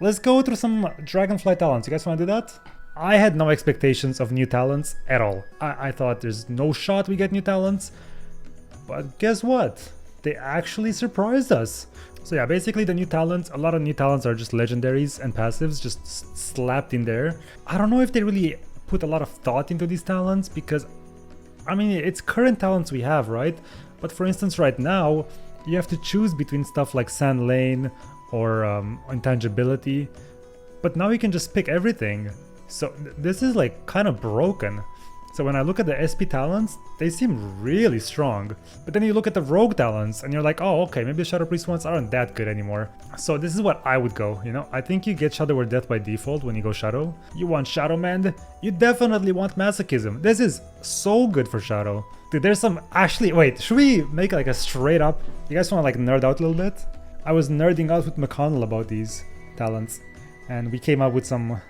let's go through some Dragonflight talents. You guys want to do that? I had no expectations of new talents at all. I thought there's no shot we get new talents. But guess what? They actually surprised us. So yeah, basically the new talents, a lot of new talents are just legendaries and passives just slapped in there. I don't know if they really put a lot of thought into these talents because, I mean, it's current talents we have, right? But for instance, right now, you have to choose between stuff like Sand Lane or Intangibility. But now you can just pick everything. So this is like kind of broken. So when I look at the SP talents, they seem really strong. But then you look at the rogue talents and you're like, oh, okay, maybe the Shadow Priest ones aren't that good anymore. So this is what I would go, you know? I think you get Shadow or Death by default when you go Shadow. You want Shadow Mend, you definitely want Masochism. This is so good for Shadow. Dude, there's some, actually, wait, should we make like a straight up, you guys wanna like nerd out a little bit? I was nerding out with McConnell about these talents and we came up with some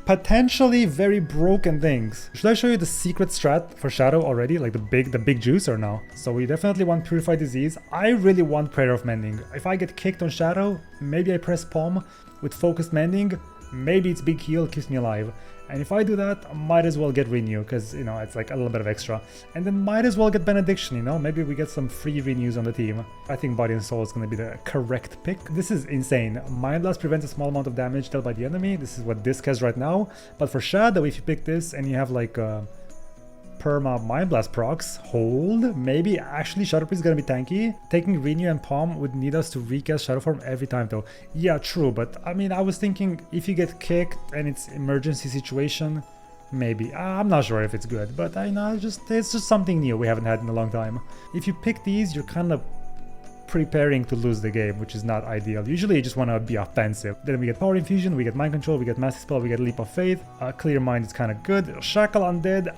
potentially very broken things. Should I show you the secret strat for Shadow already? Like the big juice or no? So we definitely want Purify Disease. I really want Prayer of Mending. If I get kicked on Shadow, maybe I press Palm with Focused Mending. Maybe it's Big Heal, keeps me alive. And if I do that, I might as well get Renew, because, you know, it's like a little bit of extra. And then might as well get Benediction, you know? Maybe we get some free Renews on the team. I think Body and Soul is going to be the correct pick. This is insane. Mind Blast prevents a small amount of damage dealt by the enemy. This is what Disc has right now. But for Shadow, if you pick this and you have like perma Mind Blast procs, hold, maybe actually Shadow Priest is gonna be tanky. Taking Renew and Palm would need us to recast Shadow Form every time though. Yeah, true, but I mean, I was thinking if you get kicked and it's emergency situation, maybe. I'm not sure if it's good, but I know it's just something new we haven't had in a long time. If you pick these, you're kind of preparing to lose the game, which is not ideal. Usually you just want to be offensive. Then we get Power Infusion, we get Mind Control, we get Massive Spell, we get Leap of Faith. Clear Mind is kind of good. Shackle Undead,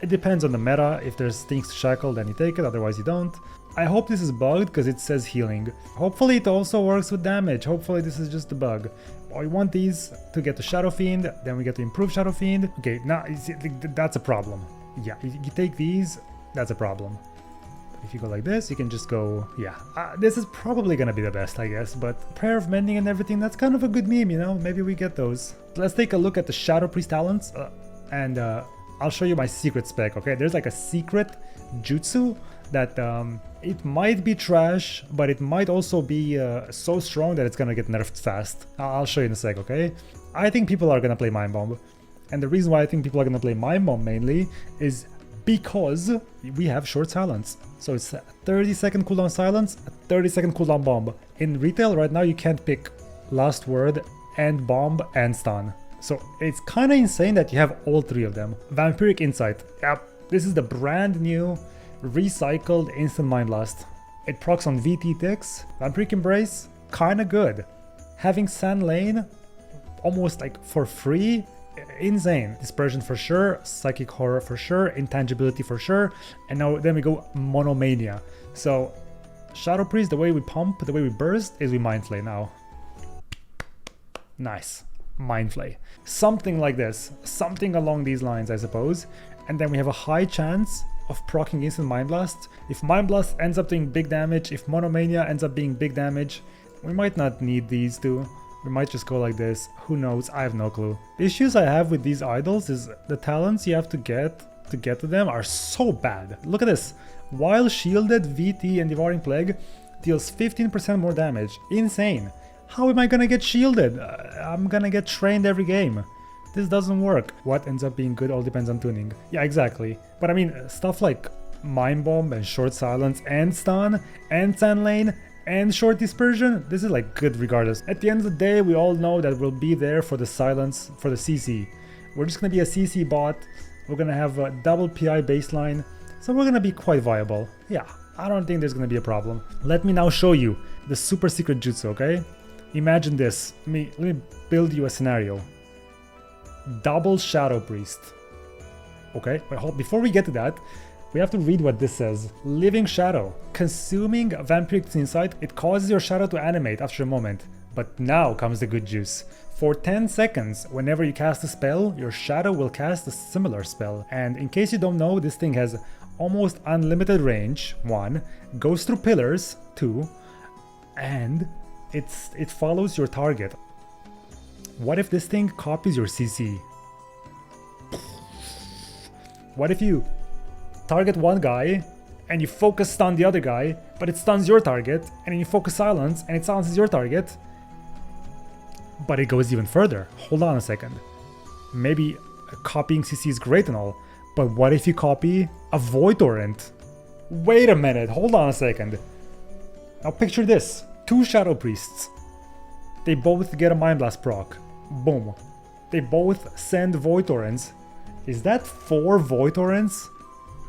it depends on the meta. If there's things to shackle, then you take it, otherwise you don't. I hope this is bugged because it says healing. Hopefully it also works with damage. Hopefully this is just a bug. We want these to get to Shadow Fiend, then we get to improve Shadow Fiend. Okay, now that's a problem. Yeah, you take these, that's a problem. If you go like this, you can just go, yeah. This is probably gonna be the best, I guess, but Prayer of Mending and everything, that's kind of a good meme, you know? Maybe we get those. Let's take a look at the Shadow Priest talents, and I'll show you my secret spec, okay? There's like a secret jutsu that it might be trash, but it might also be so strong that it's gonna get nerfed fast. I'll show you in a sec, okay? I think people are gonna play Mind Bomb. And the reason why I think people are gonna play Mind Bomb mainly is because we have short silence. So it's a 30-second cooldown silence, a 30-second cooldown bomb. In retail right now you can't pick Last Word and Bomb and Stun. So it's kind of insane that you have all three of them. Vampiric Insight. Yep, this is the brand new recycled instant Mind Blast. It procs on VT ticks. Vampiric Embrace, kind of good. Having Sand Lane almost like for free, insane. Dispersion for sure, Psychic Horror for sure, Intangibility for sure, and now then we go Monomania. So Shadow Priest, the way we pump, the way we burst is we Mind Flay now. Nice. Mind Flay. Something like this. Something along these lines, I suppose. And then we have a high chance of proccing instant Mind Blast. If Mind Blast ends up doing big damage, if Monomania ends up being big damage, we might not need these two. We might just go like this. Who knows? I have no clue. Issues I have with these idols is the talents you have to get to them are so bad. Look at this. While shielded, VT and Devouring Plague deals 15% more damage. Insane. How am I gonna get shielded? I'm gonna get trained every game. This doesn't work. What ends up being good all depends on tuning. Yeah, exactly. But I mean, stuff like Mind Bomb and Short Silence and Stun and Sand Lane and Short Dispersion, this is like good regardless. At the end of the day, we all know that we'll be there for the silence, for the CC. We're just gonna be a CC bot. We're gonna have a double PI baseline. So we're gonna be quite viable. Yeah, I don't think there's gonna be a problem. Let me now show you the super secret jutsu, okay? Imagine this. Let me build you a scenario. Double Shadow Priest. Okay, but hold, before we get to that, we have to read what this says. Living Shadow. Consuming Vampiric Insight, it causes your shadow to animate after a moment. But now comes the good juice. For 10 seconds, whenever you cast a spell, your shadow will cast a similar spell. And in case you don't know, this thing has almost unlimited range, 1, goes through pillars, 2, and it follows your target. What if this thing copies your CC? What if you target one guy and you focus stun the other guy, but it stuns your target, and then you focus silence and it silences your target, but it goes even further? Hold on a second. Maybe copying CC is great and all, but what if you copy a Void Torrent? Wait a minute, hold on a second. Now picture this. 2 Shadow Priests. They both get a Mind Blast proc. Boom. They both send Void Torrents. Is that 4 Void Torrents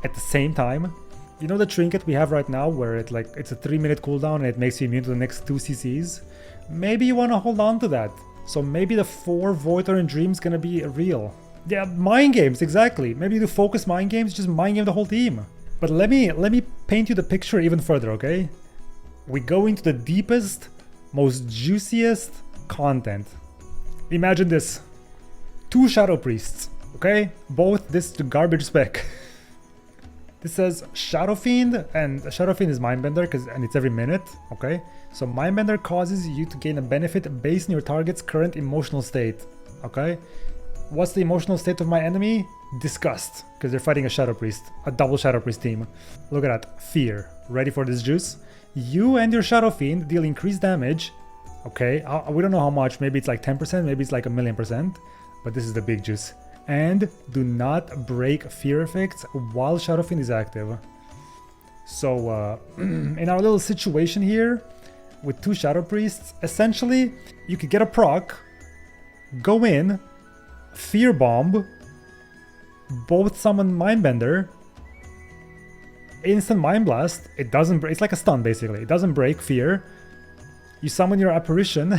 at the same time? You know the trinket we have right now where it's a 3-minute cooldown and it makes you immune to the next 2 CCs? Maybe you want to hold on to that. So maybe the 4 Void Torrent Dream's gonna be real. Yeah, mind games, exactly. Maybe you do focus mind games, just mind game the whole team. But let me paint you the picture even further, okay? We go into the deepest, most juiciest content. Imagine this. 2 Shadow Priests, okay? Both this garbage spec. This says Shadow Fiend, and Shadow Fiend is Mindbender, and it's every minute, okay? So Mindbender causes you to gain a benefit based on your target's current emotional state, okay? What's the emotional state of my enemy? Disgust, because they're fighting a Shadow Priest, a double Shadow Priest team. Look at that, fear. Ready for this juice? You and your Shadow Fiend deal increased damage, okay? We don't know how much, maybe it's like 10%, maybe it's like 1,000,000%, but this is the big juice. And do not break fear effects while Shadow Fiend is active. So in our little situation here with 2 Shadow Priests, essentially you could get a proc, go in, fear bomb, both summon Mindbender, instant Mind Blast. It doesn't break, it's like a stun basically. It doesn't break fear. You summon your apparition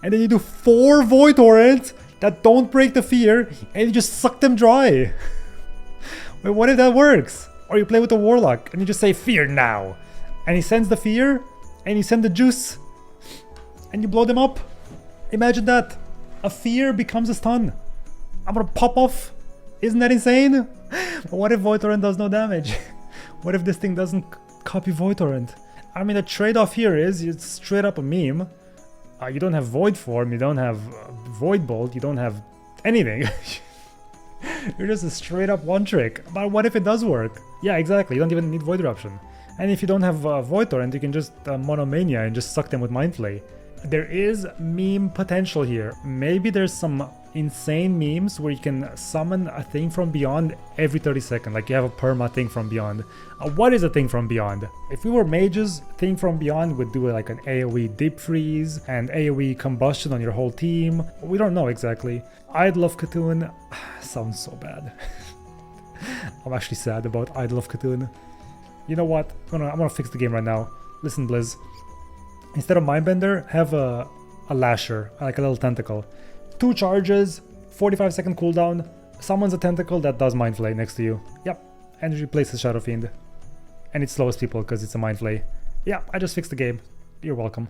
and then you do 4 Void Torrents that don't break the fear, and you just suck them dry. Wait, what if that works? Or you play with the Warlock, and you just say, fear now. And he sends the fear, and you send the juice, and you blow them up. Imagine that. A fear becomes a stun. I'm gonna pop off. Isn't that insane? But what if Void Torrent does no damage? What if this thing doesn't copy Void Torrent? I mean, the trade-off here is, it's straight up a meme. You don't have Void Form, you don't have Void Bolt, you don't have anything. You're just a straight up one trick. But what if it does work? Yeah, exactly, you don't even need Void Eruption. And if you don't have Void Torrent, you can just Monomania and just suck them with Mind Flay. There is meme potential here. Maybe there's some insane memes where you can summon a thing from beyond every 30 seconds, like you have a perma thing from beyond. What is a thing from beyond? If we were mages, thing from beyond would do like an AoE deep freeze and AoE combustion on your whole team. We don't know exactly. Idol of Cthulhu sounds so bad. I'm actually sad about Idol of Cthulhu. You know what? I'm gonna fix the game right now. Listen, Blizz. Instead of Mindbender, have a Lasher, like a little tentacle. 2 charges, 45-second cooldown, summons a tentacle that does Mind Flay next to you. Yep, and replaces Shadow Fiend. And it slows people because it's a Mind Flay. Yeah, I just fixed the game. You're welcome.